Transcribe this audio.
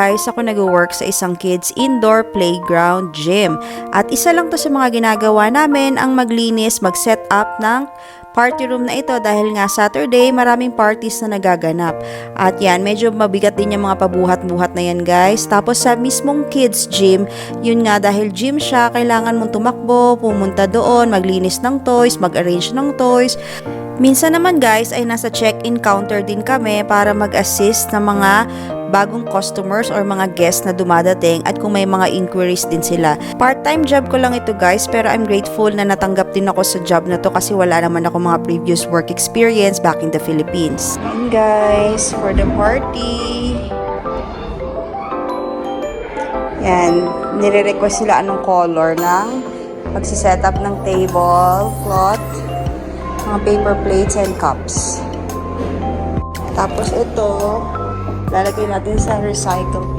Guys, ako nag-work sa isang kids indoor playground gym. At isa lang to sa mga ginagawa namin ang maglinis, mag-set up ng party room na ito dahil nga Saturday maraming parties na nagaganap. At yan, medyo mabigat din yung mga pabuhat-buhat na yan guys. Tapos sa mismong kids gym, yun nga dahil gym siya, kailangan mong tumakbo, pumunta doon, maglinis ng toys, mag-arrange ng toys. Minsan naman guys ay nasa check-in counter din kami para mag-assist ng mga bagong customers or mga guests na dumadating at kung may mga inquiries din sila. Part-time job ko lang ito guys pero I'm grateful na natanggap din ako sa job na to kasi wala naman ako mga previous work experience back in the Philippines. And guys, for the party. Yan, nire-request sila anong color ng pagsiset up ng table, cloth, mga paper plates and cups. Tapos ito, lalagay natin sa recycle